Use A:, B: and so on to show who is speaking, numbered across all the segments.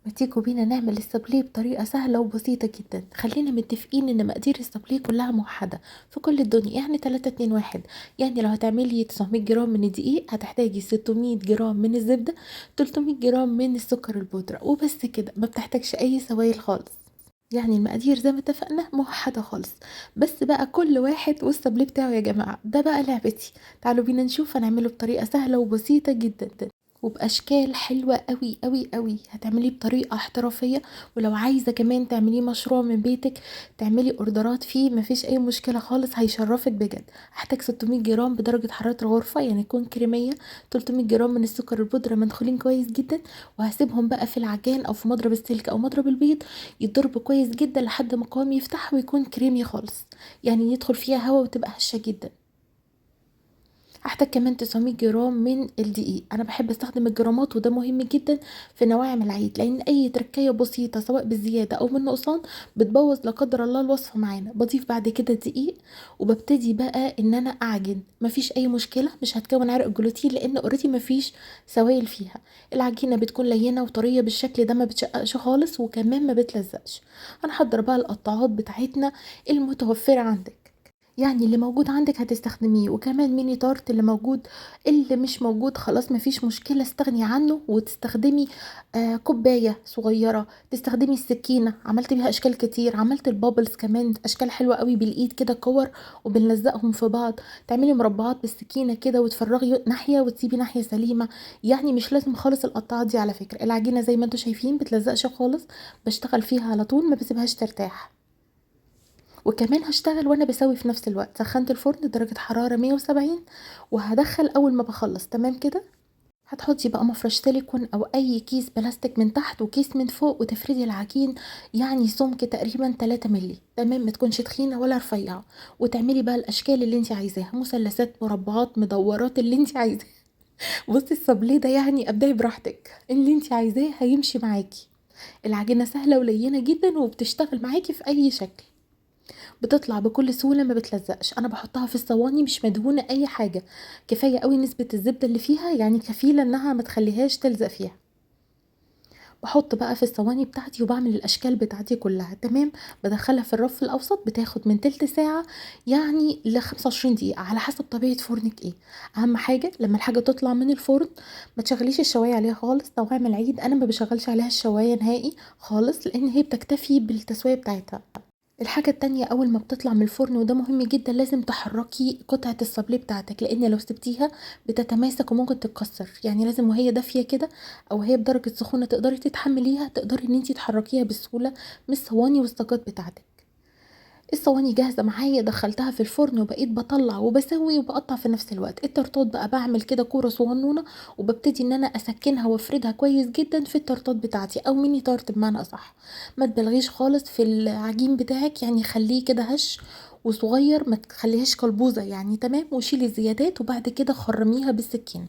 A: ما تيجوا بينا نعمل السابليه بطريقة سهلة وبسيطة جدا. خلينا متفقين ان مقادير السابليه كلها موحدة في كل الدنيا، يعني 3 2 1. يعني لو هتعملي 900 جرام من الدقيق هتحتاجي 600 جرام من الزبدة، 300 جرام من السكر البودرة، وبس كده، ما بتحتاجش اي سوائل خالص. يعني المقادير زي ما اتفقنا موحدة خالص. بس بقى كل واحد والسابليه بتاعه يا جماعة، ده بقى لعبتي. تعالوا بينا نشوف هنعمله بطريقة سهلة وبسيطة جدا وباشكال حلوه قوي قوي قوي. هتعمليه بطريقه احترافيه، ولو عايزه كمان تعمليه مشروع من بيتك، تعملي اوردرات فيه، مفيش اي مشكله خالص، هيشرفك بجد. هحتاج 600 جرام بدرجه حراره الغرفه، يعني تكون كريميه. 300 جرام من السكر البودره منخولين كويس جدا، وهسيبهم بقى في العجان او في مضرب السلك او مضرب البيض يتضربوا كويس جدا لحد ما القوام يفتح ويكون كريمي خالص، يعني يدخل فيها هواء وتبقى هشه جدا. هحتاج كمان 900 جرام من الدقيق. انا بحب استخدم الجرامات، وده مهم جدا في نواعم العيد، لان اي تركية بسيطة سواء بالزيادة او بالنقصان بتبوظ لا قدر الله الوصفة معانا. بضيف بعد كده دقيق، وببتدي بقى ان انا اعجن. مفيش اي مشكلة، مش هتكون عرق جلوتين لان اوريدي مفيش سوائل فيها. العجينة بتكون لينة وطرية بالشكل ده، ما بتشققش خالص وكمان ما بتلزقش. هنحضر بقى القطاعات بتاعتنا المتوفرة عندك، يعني اللي موجود عندك هتستخدميه، وكمان ميني تارت اللي موجود. اللي مش موجود خلاص مفيش مشكلة، استغني عنه وتستخدمي كوباية صغيرة. تستخدمي السكينة، عملت بيها اشكال كتير. عملت البابلز كمان اشكال حلوة قوي بالايد كده، كور وبنلزقهم في بعض. تعملي مربعات بالسكينة كده وتفرغي ناحية وتسيبي ناحية سليمة. يعني مش لازم خالص القطعات دي. على فكرة العجينة زي ما انتوا شايفين بتلزقش خالص، بشتغل فيها على طول، ما بسيبهاش ترتاح. وكمان هشتغل وانا بسوي في نفس الوقت. سخنت الفرن درجة حرارة 170، وهدخل اول ما بخلص. تمام كده. هتحطي بقى مفرش سيليكون او اي كيس بلاستيك من تحت وكيس من فوق، وتفردي العجين يعني سمك تقريبا 3 مللي. تمام، ما تكونش تخينه ولا رفيعه. وتعملي بقى الاشكال اللي انت عايزاها، مثلثات، مربعات، مدورات، اللي انت عايزاه. بصي الصبليه ده يعني ابدعي براحتك، اللي انت عايزاه هيمشي معاكي. العجينه سهله ولينه جدا وبتشتغل معاكي في اي شكل. بتطلع بكل سهولة، ما بتلزقش. انا بحطها في الصواني مش مدهونة اي حاجة، كفاية قوي نسبة الزبدة اللي فيها، يعني كفيلة انها ما تخليهاش تلزق فيها. بحط بقى في الصواني بتاعتي وبعمل الاشكال بتاعتي كلها. تمام. بدخلها في الرف الاوسط، بتاخد من تلت ساعة يعني ل 25 دقيقة على حسب طبيعة فرنك ايه. اهم حاجة لما الحاجة تطلع من الفرن ما تشغليش الشواية عليها خالص. نوعا العيد انا ما بشغلش عليها الشواية نهائي خالص، لان هي بتكتفي بالتسوية بتاعتها. الحاجة التانية، أول ما بتطلع من الفرن، وده مهم جدا، لازم تحركي قطعة الصابليه بتاعتك، لأن لو سبتيها بتتماسك وممكن تتكسر. يعني لازم وهي دافية كده أو هي بدرجة سخونة تقدري تتحمليها، تقدري ان انتي تحركيها بسهولة من الصواني والصاجات بتاعتك. الصواني جاهزة معايا، دخلتها في الفرن وبقيت بطلع وبسوي وبقطع في نفس الوقت. التورتات بقى بعمل كده كورة صغنونة، وببتدي ان انا اسكنها وافردها كويس جدا في التورتات بتاعتي، او ميني تارت بمعنى اصح. ما تبالغيش خالص في العجين بتاعك، يعني خليه كده هش وصغير، ما تخليهاش قلبوزة يعني. تمام. وشيلي الزيادات وبعد كده خرميها بالسكين.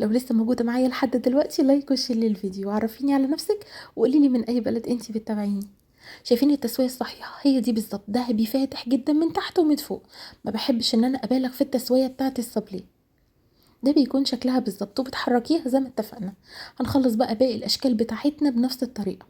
A: لو لسه موجودة معايا لحد دلوقتي، لايك وشير للفيديو، وعرفيني على نفسك وقوليلي من اي بلد انتي بتتابعيني. شايفين التسوية الصحيحة؟ هي دي بالظبط، دهبي فاتح جدا من تحت ومن فوق. ما بحبش ان انا ابالغ في التسوية بتاعت الصابليه. ده بيكون شكلها بالظبط، وبتحركيها زي ما اتفقنا. هنخلص بقى باقي الاشكال بتاعتنا بنفس الطريقة.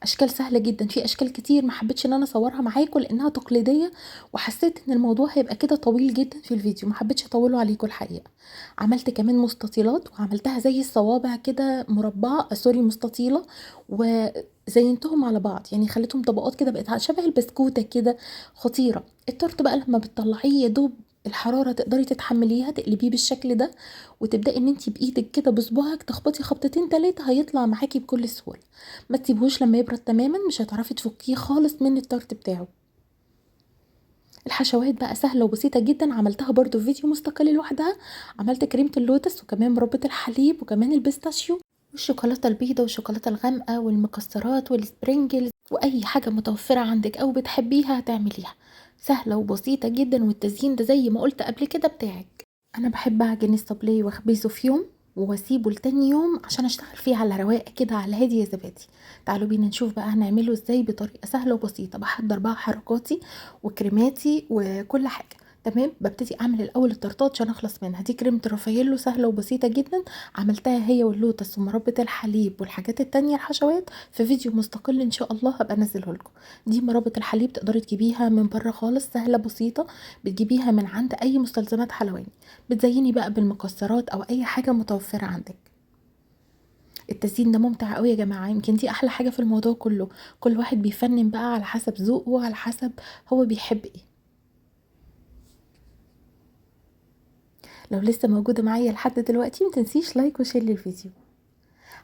A: اشكال سهله جدا، في اشكال كتير ما حبيتش ان انا اصورها معاكم لانها تقليديه، وحسيت ان الموضوع هيبقى كده طويل جدا في الفيديو، ما حبيتش اطوله عليكم الحقيقه. عملت كمان مستطيلات، وعملتها زي الصوابع كده مربعه، سوري مستطيله، وزينتهم على بعض، يعني خليتهم طبقات كده، بقت شبه البسكوته كده. خطيره. التورت بقى لما بتطلعيه يا دوب الحراره تقدري تتحمليها، تقلبيه بالشكل ده، وتبداي ان انت بايدك كده بصبعك تخبطي خبطتين تلاتة، هيطلع معاكي بكل سهوله. ما تسيبهوش لما يبرد تماما، مش هتعرفي تفكيه خالص من التارت بتاعه. الحشوات بقى سهله وبسيطه جدا، عملتها برضو في فيديو مستقل لوحدها. عملت كريمه اللوتس، وكمان مربى الحليب، وكمان البيستاشيو، والشوكولاته البيضاء والشوكولاته الغامقه والمكسرات والسبرينجلز، واي حاجه متوفره عندك او بتحبيها هتعمليها. سهله وبسيطه جدا، والتزيين ده زي ما قلت قبل كده بتاعك. انا بحب اعجن الصابليه واخبزه في يوم واسيبه لتاني يوم عشان اشتغل فيه على رواقه كده، على هادي يا زبادي. تعالوا بينا نشوف بقى هنعمله ازاي بطريقه سهله وبسيطه. بحضر بقى حركاتي وكريماتي وكل حاجه. تمام، بابتدي اعمل الاول التورتات عشان اخلص منها. دي كريمه رافاييلو سهله وبسيطه جدا، عملتها هي واللوتس ومربى الحليب والحاجات التانية الحشوات في فيديو مستقل ان شاء الله هبقى انزله لكم. دي مربى الحليب تقدري تجيبيها من بره خالص، سهله بسيطه، بتجيبيها من عند اي مستلزمات حلواني، بتزيني بقى بالمكسرات او اي حاجه متوفره عندك. التزيين ده ممتع قوي يا جماعه، يمكن دي احلى حاجه في الموضوع كله. كل واحد بيفنن بقى على حسب ذوقه وعلى حسب هو بيحب ايه. لو لسه موجودة معايا لحد دلوقتي متنسيش لايك وشير للفيديو.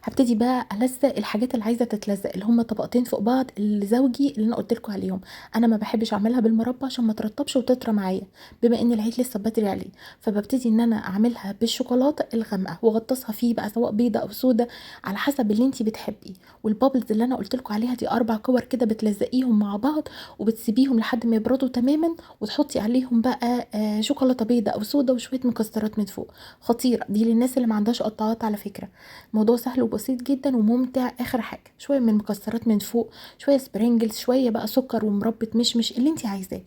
A: هبتدي بقى الزق الحاجات اللي عايزه تتلزق، اللي هما طبقتين فوق بعض الزوجي اللي انا قلت لكم عليهم. انا ما بحبش اعملها بالمربى عشان ما ترطبش وتطرى معايا، بما ان العيد لسه بدري عليه. فببتدي ان انا اعملها بالشوكولاته الغامقه واغطسها فيه بقى سواء بيضه او سودا على حسب اللي انتي بتحبيه. والبابلز اللي انا قلت لكم عليها دي 4 كور كده بتلزقيهم مع بعض وبتسيبيهم لحد ما يبردوا تماما، وتحطي عليهم بقى شوكولاته بيضه او سودا وشويه مكسرات من فوق. خطيره دي للناس اللي ما عندهاش قطعات على فكره. موضوع سهل وبسيط جدا وممتع. اخر حاجه شويه من المكسرات من فوق، شويه سبرينجلز، شويه بقى سكر ومربى مشمش اللي انت عايزاه.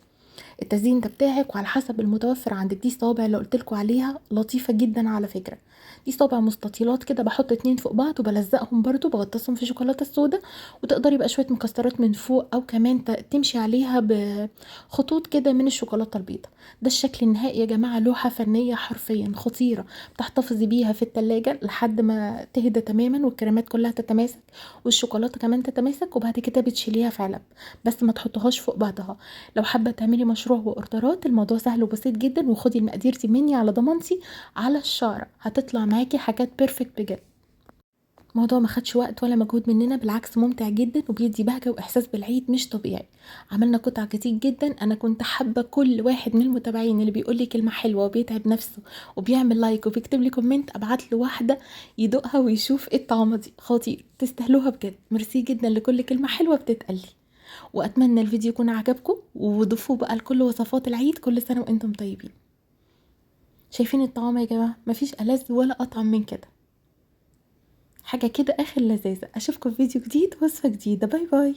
A: التزيين ده بتاعك وعلى حسب المتوفر عندك. دي الصوابع اللي قلتلكوا عليها لطيفه جدا على فكره. دي صوابع مستطيلات كده، بحط 2 فوق بعض وبلزقهم برضو بغطسهم في شوكولاته السودا، وتقدري بقى شويه مكسرات من فوق او كمان تمشي عليها بخطوط كده من الشوكولاته البيضاء. ده الشكل النهائي يا جماعه، لوحه فنيه حرفيا خطيره. بتحتفظي بيها في التلاجة لحد ما تهدى تماما والكريمات كلها تتماسك والشوكولاته كمان تتماسك، وبعد كده بتشيليها في علب، بس ما تحطهاش فوق بعضها. لو حابه تعملي مشروع واوردرات الموضوع سهل وبسيط جدا، وخدي المقادير دي مني على ضمانتي على الشعر، هتطلع معاكي حاجات بيرفكت بجد. الموضوع ما خدش وقت ولا مجهود مننا، بالعكس ممتع جدا وبيدي بهجه واحساس بالعيد مش طبيعي. عملنا قطع كتير جدا. انا كنت حابه كل واحد من المتابعين اللي بيقول لي كلمه حلوه وبيتعب نفسه وبيعمل لايك وبيكتب لي كومنت ابعت له واحده يدوقها ويشوف ايه الطعمه دي. خطير، تستاهلوها بجد. ميرسي جدا لكل كلمه حلوه بتتقال لي. واتمنى الفيديو يكون عجبكم، وضيفوا بقى لكل وصفات العيد. كل سنه وانتم طيبين. شايفين الطعام يا جماعه؟ مفيش ألذ ولا اطعم من كده، حاجه كده اخر لذاذه. اشوفكم في فيديو جديد وصفه جديده. باي باي.